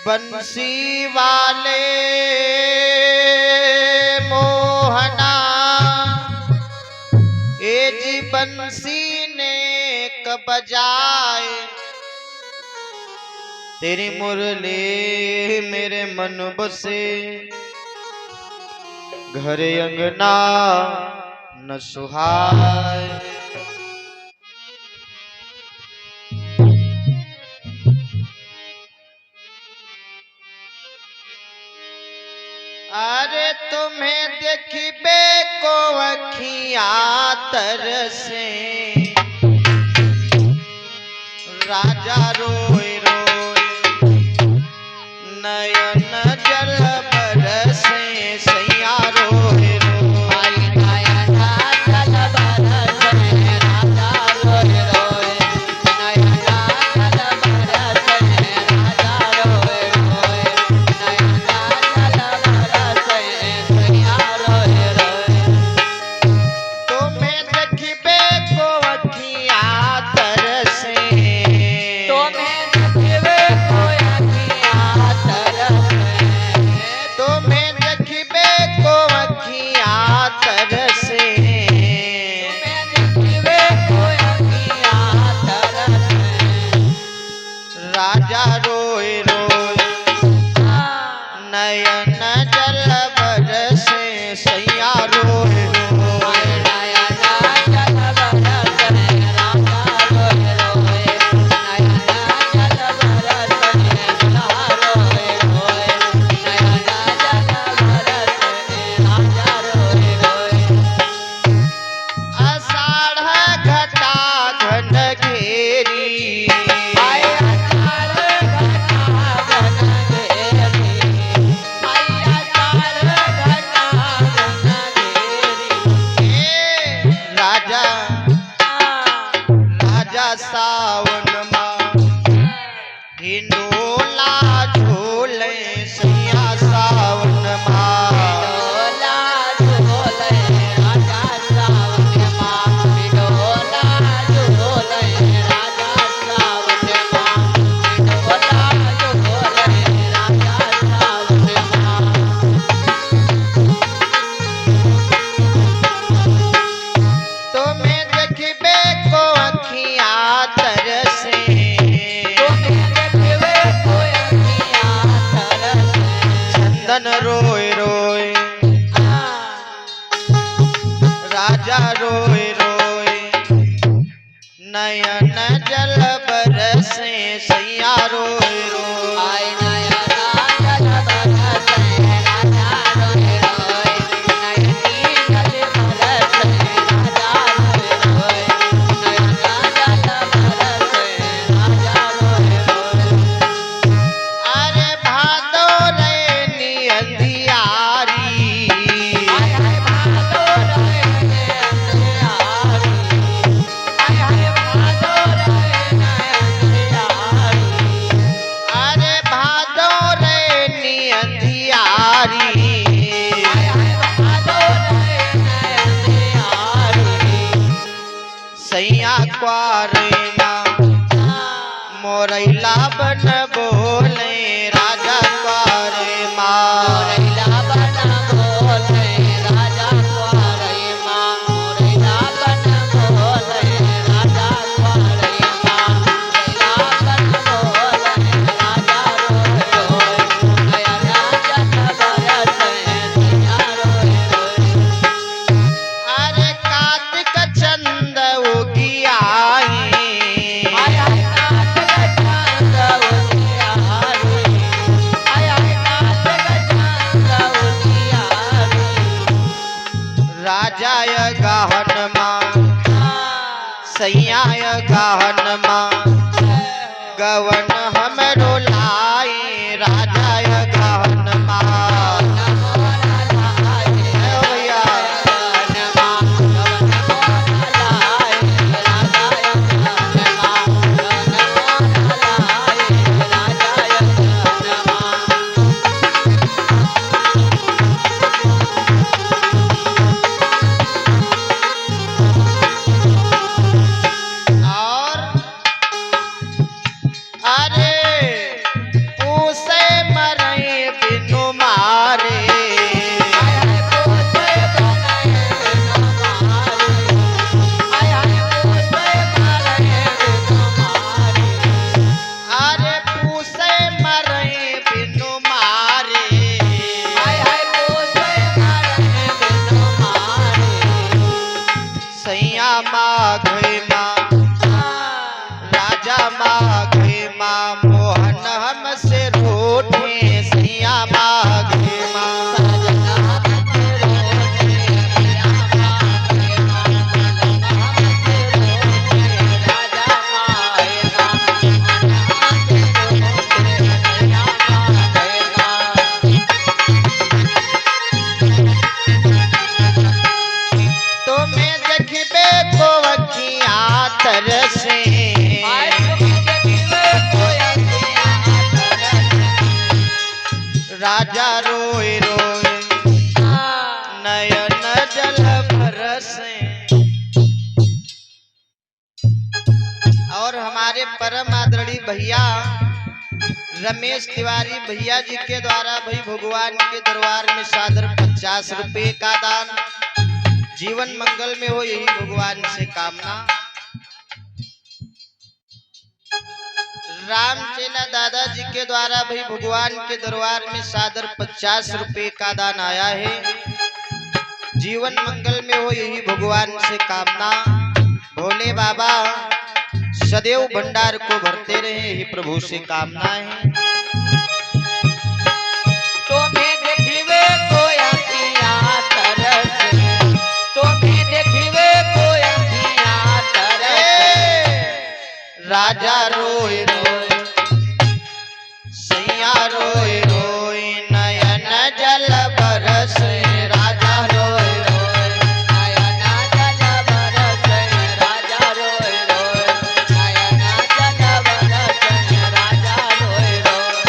बंसी वाले मोहना ए जी बंसी ने कब बजाए तेरी मुरली मेरे मन बसे घर अंगना न सुहाए। अरे तुम्हें देखबे को अखियां तरसे राजा रोए रोए नयन जल बरसे सैया रोए रोए नयन जल बरसे राजा रोए रोए नयन जल बरसे राजा रोए रोए नयन जल बरसे सैया रोए रोए। तुम्हें देखबे को अखियां तरसे राजा रोए रोए नयन जल बरसे सैया रोए रोए नयन जल बरसे राजा रोए रोए नयन जल बरसे सैया रोए रोए नयन जल बरसे राजा रोए रोए। आषाढ़ घटा घन घेरी सावन हिंडोला झूले सैया सावन हिंडोला झूले राजा सावन हिंडोला झूले राजा सावन हिंडोला झूले राजा सावन। तुम्हें देखबे को अखियां तरसे चंदन रोए रोए राजा रोए रोए नयन जल बरसे सैया रोए रोए नयन जल बरसे राजा रोए रोए नयन जल बरसे राजा रोए रोए नयन जल बरसे राजा रोए रोए। अरे भादो रे नी अंधियारी भादो रे नी अंधियारी भादो रे नी अंधियारी अरे भादो रे नी अंधियारी भादो रे नी अंधियारी सैया क्वारेना मोरैला बन बोले राजा क्वारे मोरैला बन बोले राजा क्वारे मोरैला बन बोले राजा क्वारे मोरैला बन बोले राजा रोए रोए नयन जल बरसे सैया रोए रोए। अरे कार्तिक चंद उगी आई राजाय गाहन माँ सैयाय गाहन माँ गवन हमरो लाई राजाय गाहन माँ भैया और अरे राजा रोए रोए नयन जल बरसे। और हमारे परम आदरणीय भैया रमेश तिवारी भैया जी के द्वारा भाई भगवान के दरबार में सादर 50 रुपए का दान। जीवन मंगल में हो यही भगवान से कामना। रामचेला दादाजी के द्वारा भाई भगवान के दरबार में सादर 50 रुपए का दान आया है। जीवन मंगल में हो यही भगवान से कामना। भोले बाबा सदैव भंडार को भरते रहे यही प्रभु से कामना है। राजा रोए रोए सैया रोए रोए नयन जल बरसे। राजा रोए रोए नयन जल बरसे। राजा रोए रोए नयन जल बरसे। राजा रोए रोए।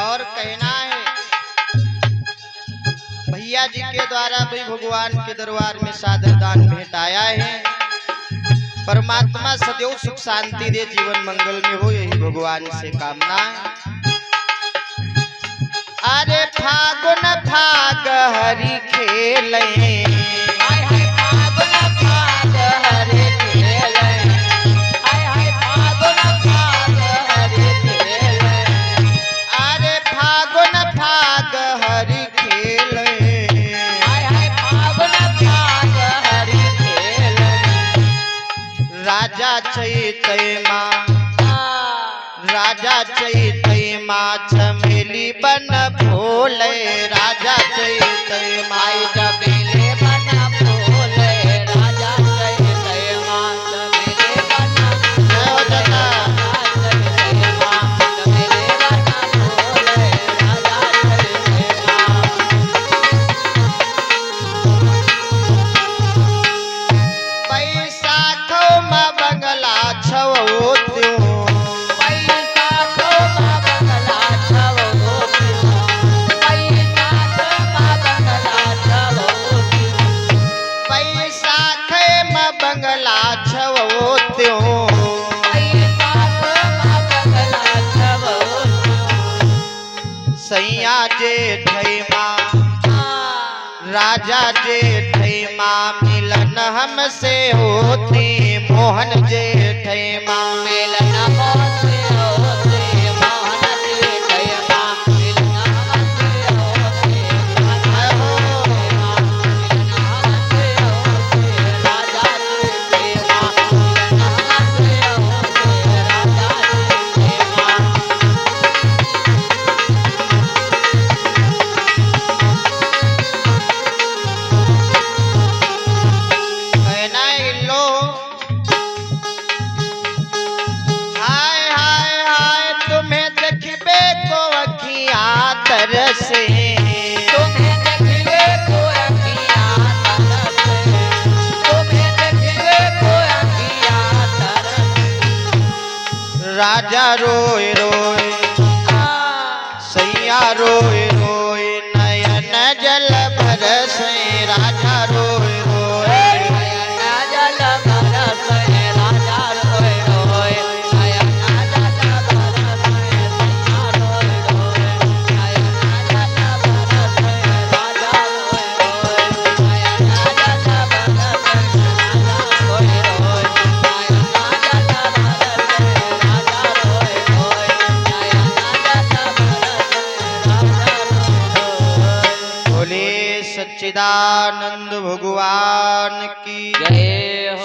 और कहना है भैया जी के द्वारा भी भगवान के दरबार में सादर दान भेंट आया है। परमात्मा सदैव सुख शांति दे जीवन मंगल में हो यही भगवान से कामना है। अरे फागुन फाग हरि खेले फागुन फाग हरि खेले। फागुन फाग हरि खेले। अरे फागुन फाग हरि राजा चैतय माँ चमेली बन भोले। राजा चैतय माँ चमेली बन भोले। राजा चैतय माँ चमेली बन भोले। चैतय माँ चमेली बन भोले। राजा चैतय माँ। बैसाखो माँ बंगला छवो त्यों। बैसाखो माँ बंगला छवो त्यों। बैसाखो माँ बंगला छवो त्यों। बैसाखे माँ बंगला छवो त्यों। बैसाखो माँ बंगला छवो त्यों। सैया जेठै माँ राजा जेठै माँ मिलन हमसे होती। मोहन जेठै माँ मिलन हमसे होती। मोहन जेठै माँ मिलन हमसे होती। राजा जेठै माँ मिलन हमसे होती। राजा जेठै माँ। तरसे तुम्हें देखिए को अखियाँ तरसे। तुम्हें देखिए को अखियाँ तरसे। राजा रोए रोए सैया रोए रोए नयन जल बरसे। राजा रोए रोए नयन जल बरसे। राजा रोए रोए नयन जल बरसे। सैया रोए रोए सच्चिदानंद भगवान की जय।